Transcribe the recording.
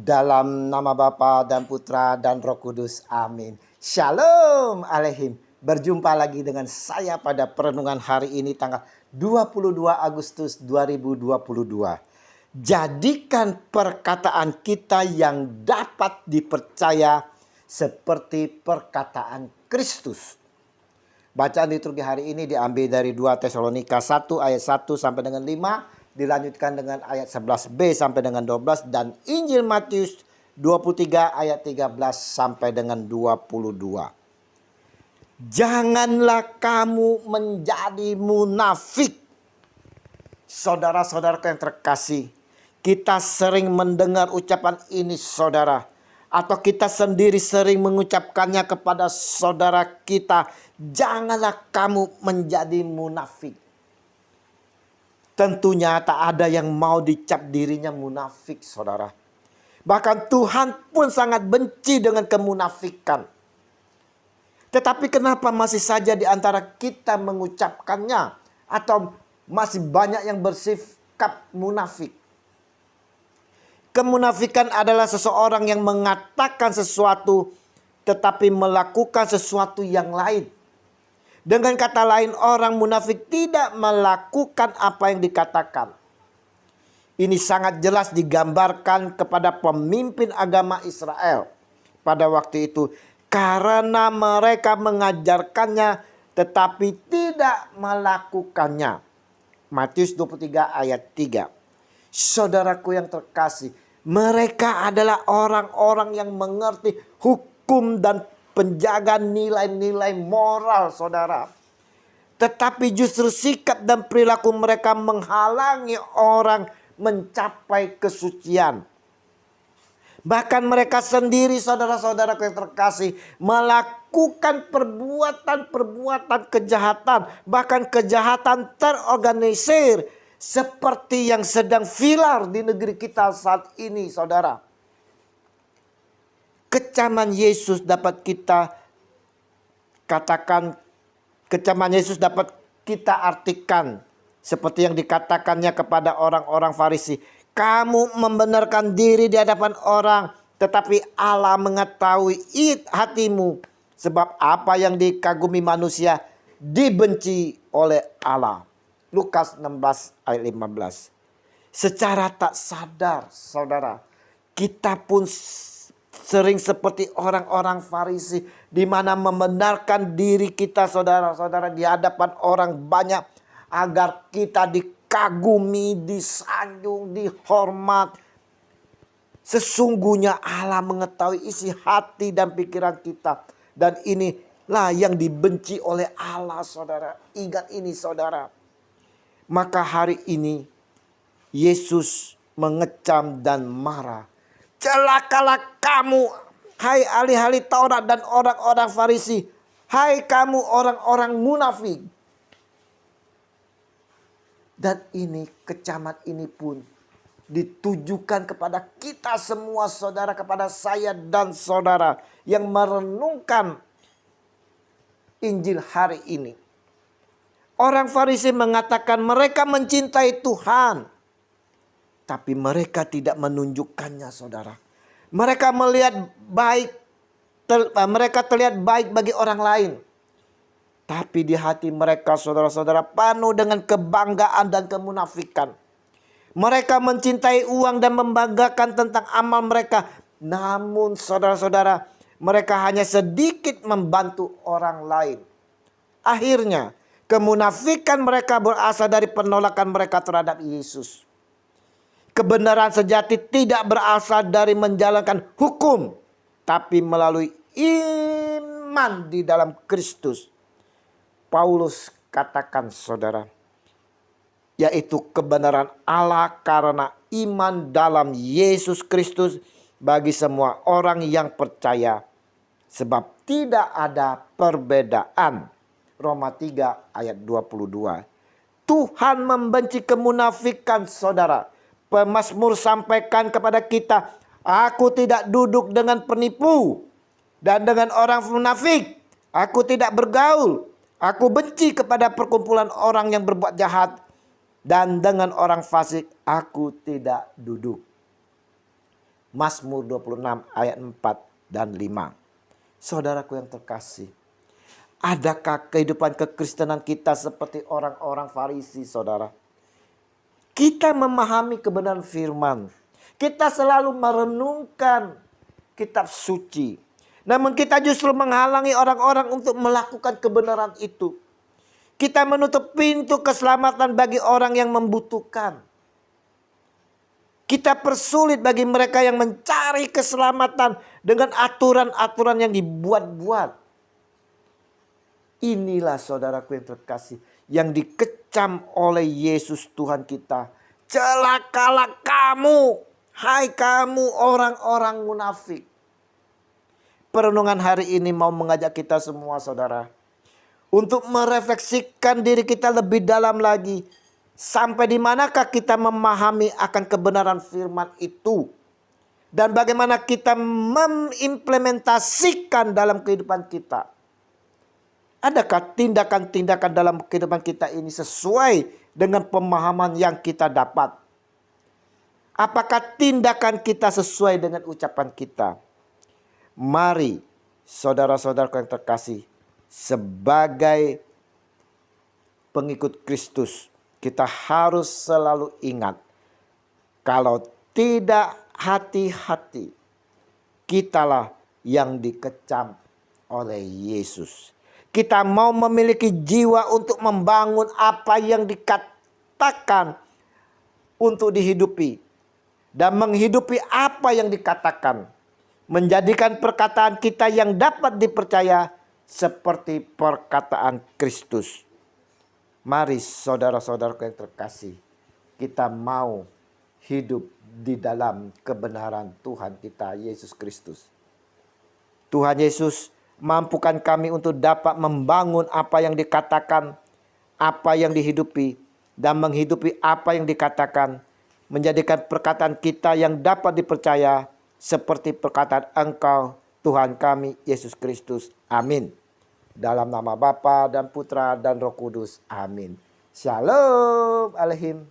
Dalam nama Bapa dan Putra dan Roh Kudus. Amin. Shalom Aleihim. Berjumpa lagi dengan saya pada perenungan hari ini tanggal 22 Agustus 2022. Jadikan perkataan kita yang dapat dipercaya seperti perkataan Kristus. Bacaan liturgi hari ini diambil dari 2 Tesalonika 1 ayat 1 sampai dengan 5. Dilanjutkan dengan ayat 11b sampai dengan 12. Dan Injil Matius 23 ayat 13 sampai dengan 22. Janganlah kamu menjadi munafik. Saudara-saudaraku yang terkasih, kita sering mendengar ucapan ini saudara. Atau kita sendiri sering mengucapkannya kepada saudara kita. Janganlah kamu menjadi munafik. Tentunya tak ada yang mau dicap dirinya munafik saudara. Bahkan Tuhan pun sangat benci dengan kemunafikan. Tetapi kenapa masih saja di antara kita mengucapkannya? Atau masih banyak yang bersikap munafik? Kemunafikan adalah seseorang yang mengatakan sesuatu tetapi melakukan sesuatu yang lain. Dengan kata lain, orang munafik tidak melakukan apa yang dikatakan. Ini sangat jelas digambarkan kepada pemimpin agama Israel pada waktu itu. Karena mereka mengajarkannya tetapi tidak melakukannya. Matius 23 ayat 3. Saudaraku yang terkasih, mereka adalah orang-orang yang mengerti hukum dan penjaga nilai-nilai moral saudara. Tetapi justru sikap dan perilaku mereka menghalangi orang mencapai kesucian. Bahkan mereka sendiri saudara-saudaraku yang terkasih melakukan perbuatan-perbuatan kejahatan. Bahkan kejahatan terorganisir. Seperti yang sedang viral di negeri kita saat ini saudara. Kecaman Yesus dapat kita katakan, kecaman Yesus dapat kita artikan seperti yang dikatakannya kepada orang-orang Farisi. Kamu membenarkan diri di hadapan orang, tetapi Allah mengetahui hatimu. Sebab apa yang dikagumi manusia dibenci oleh Allah. Lukas 16 ayat 15. Secara tak sadar saudara, kita pun sering seperti orang-orang Farisi, di mana membenarkan diri kita saudara-saudara di hadapan orang banyak agar kita dikagumi, disanjung, dihormat. Sesungguhnya Allah mengetahui isi hati dan pikiran kita, dan inilah yang dibenci oleh Allah saudara. Ingat ini saudara. Maka hari ini Yesus mengecam dan marah. Celakalah kamu, hai ahli-ahli Taurat dan orang-orang Farisi. Hai kamu orang-orang munafik. Dan ini kecaman ini pun ditujukan kepada kita semua saudara. Kepada saya dan saudara yang merenungkan Injil hari ini. Orang Farisi mengatakan mereka mencintai Tuhan. Tapi mereka tidak menunjukkannya saudara. Mereka terlihat baik bagi orang lain. Tapi di hati mereka saudara-saudara penuh dengan kebanggaan dan kemunafikan. Mereka mencintai uang dan membanggakan tentang amal mereka. Namun saudara-saudara, mereka hanya sedikit membantu orang lain. Akhirnya kemunafikan mereka berasal dari penolakan mereka terhadap Yesus. Kebenaran sejati tidak berasal dari menjalankan hukum, tapi melalui iman di dalam Kristus. Paulus katakan saudara, yaitu kebenaran Allah karena iman dalam Yesus Kristus bagi semua orang yang percaya. Sebab tidak ada perbedaan. Roma 3 ayat 22. Tuhan membenci kemunafikan saudara. Pemazmur sampaikan kepada kita, aku tidak duduk dengan penipu dan dengan orang munafik. Aku tidak bergaul. Aku benci kepada perkumpulan orang yang berbuat jahat. Dan dengan orang fasik aku tidak duduk. Mazmur 26 ayat 4 dan 5. Saudaraku yang terkasih, adakah kehidupan kekristenan kita seperti orang-orang Farisi, saudara? Kita memahami kebenaran firman. Kita selalu merenungkan kitab suci. Namun kita justru menghalangi orang-orang untuk melakukan kebenaran itu. Kita menutup pintu keselamatan bagi orang yang membutuhkan. Kita persulit bagi mereka yang mencari keselamatan dengan aturan-aturan yang dibuat-buat. Inilah saudaraku yang terkasih, yang dikecam oleh Yesus Tuhan kita. Celakalah kamu, hai kamu orang-orang munafik. Perenungan hari ini mau mengajak kita semua, saudara, untuk merefleksikan diri kita lebih dalam lagi. Sampai di manakah kita memahami akan kebenaran firman itu. Dan bagaimana kita mengimplementasikan dalam kehidupan kita. Adakah tindakan-tindakan dalam kehidupan kita ini sesuai dengan pemahaman yang kita dapat? Apakah tindakan kita sesuai dengan ucapan kita? Mari saudara-saudaraku yang terkasih, sebagai pengikut Kristus, kita harus selalu ingat, kalau tidak hati-hati, kitalah yang dikecam oleh Yesus. Kita mau memiliki jiwa untuk membangun apa yang dikatakan untuk dihidupi. Dan menghidupi apa yang dikatakan. Menjadikan perkataan kita yang dapat dipercaya seperti perkataan Kristus. Mari saudara-saudaraku yang terkasih, kita mau hidup di dalam kebenaran Tuhan kita Yesus Kristus. Tuhan Yesus mampukan kami untuk dapat membangun apa yang dikatakan, apa yang dihidupi, dan menghidupi apa yang dikatakan, menjadikan perkataan kita yang dapat dipercaya seperti perkataan Engkau, Tuhan kami Yesus Kristus. Amin. Dalam nama Bapa dan Putra dan Roh Kudus. Amin. Shalom Alehim.